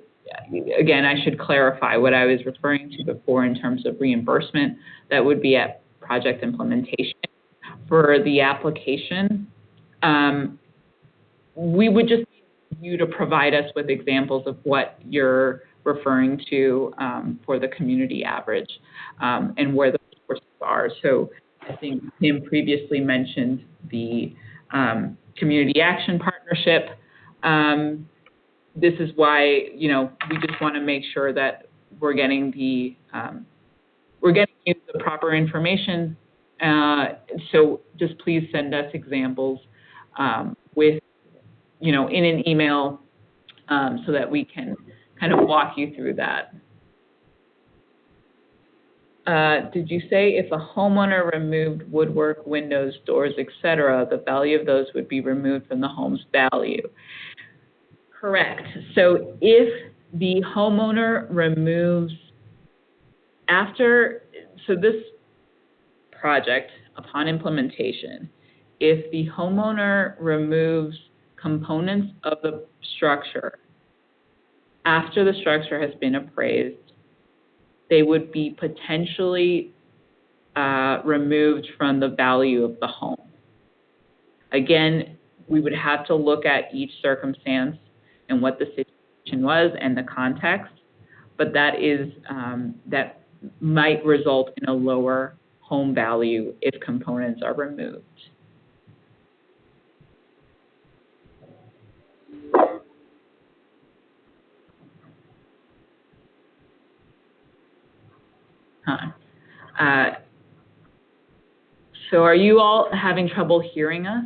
again, I should clarify what I was referring to before in terms of reimbursement. That would be at project implementation. For the application, we would just need you to provide us with examples of what you're referring to for the community average and where the resources are. So I think Tim previously mentioned the community action partnership. This is why, you know, we just want to make sure that we're getting the proper information. So just please send us examples with, you know, in an email so that we can kind of walk you through that. Did you say if a homeowner removed woodwork, windows, doors, etc., the value of those would be removed from the home's value? Correct. So if the homeowner removes so this project, upon implementation, if the homeowner removes components of the structure after the structure has been appraised, they would be potentially removed from the value of the home. Again, we would have to look at each circumstance and what the situation was and the context, but that is that might result in a lower home value if components are removed. So are you all having trouble hearing us?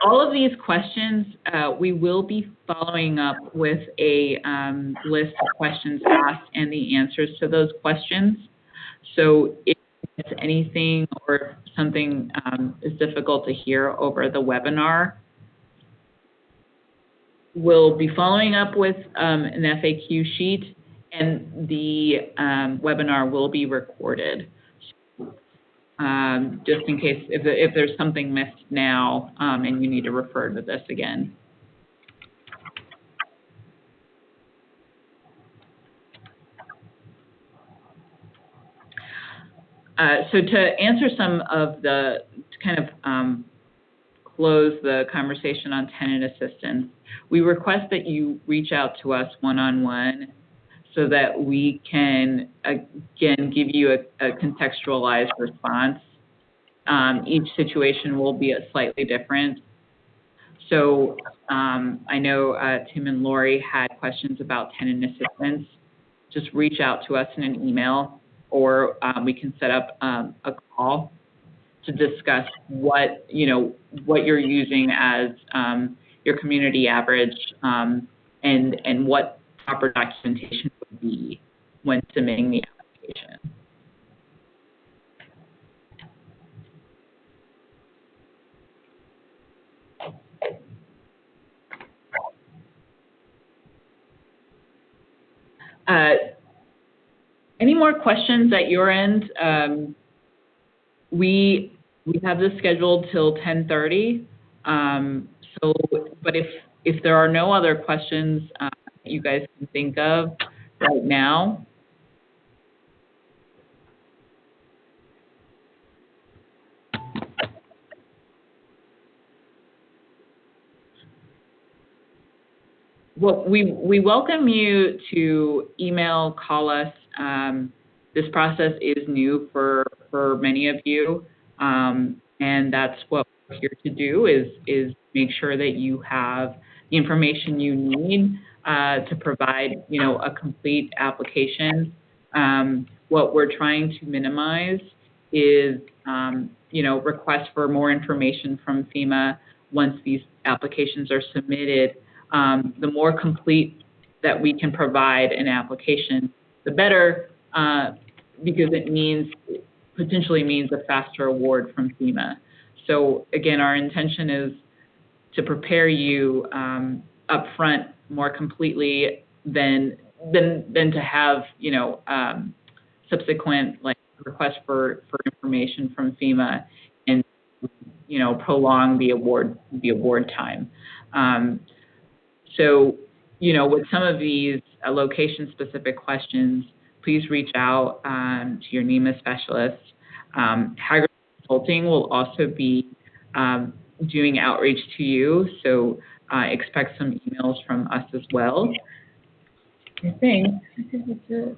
All of these questions, we will be following up with a list of questions asked and the answers to those questions. So if there's anything or something is difficult to hear over the webinar, we'll be following up with an FAQ sheet, and the webinar will be recorded. Just in case if there's something missed now and you need to refer to this again. So to answer some of the, to kind of close the conversation on tenant assistance, we request that you reach out to us one-on-one so that we can, again, give you a contextualized response. Each situation will be slightly different. So I know Tim and Lori had questions about tenant assistance. Just reach out to us in an email, or we can set up a call to discuss what you're using as your community average and what proper documentation would be when submitting the application. Any more questions at your end? We have this scheduled till 10:30. So, but if there are no other questions that you guys can think of right now. Well, we welcome you to email, call us. This process is new for many of you, and that's what we're here to do is make sure that you have the information you need to provide, a complete application. What we're trying to minimize is, requests for more information from FEMA once these applications are submitted. The more complete that we can provide an application, the better, because it potentially means a faster award from FEMA. So again, our intention is to prepare you up front more completely than to have subsequent requests for information from FEMA and prolong the award time. So with some of these location-specific questions, please reach out to your NEMA specialist. Aggregated Consulting will also be doing outreach to you, so expect some emails from us as well. I think that's it.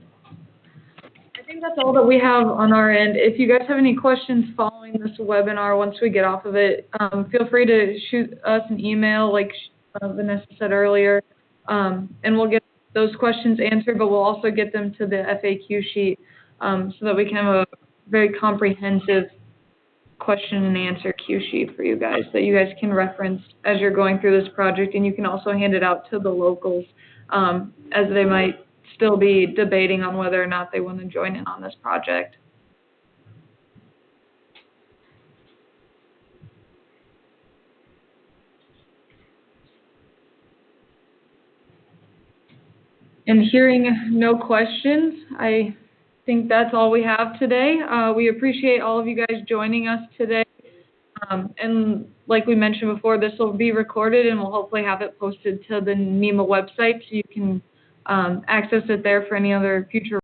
I think that's all that we have on our end. If you guys have any questions following this webinar, once we get off of it, feel free to shoot us an email like Vanessa said earlier, and we'll get those questions answered, but we'll also get them to the FAQ sheet so that we can have a very comprehensive question and answer cue sheet for you guys that you guys can reference as you're going through this project, and you can also hand it out to the locals as they might still be debating on whether or not they want to join in on this project. And hearing no questions, I think that's all we have today. We appreciate all of you guys joining us today. And like we mentioned before, this will be recorded and we'll hopefully have it posted to the NEMA website so you can access it there for any other future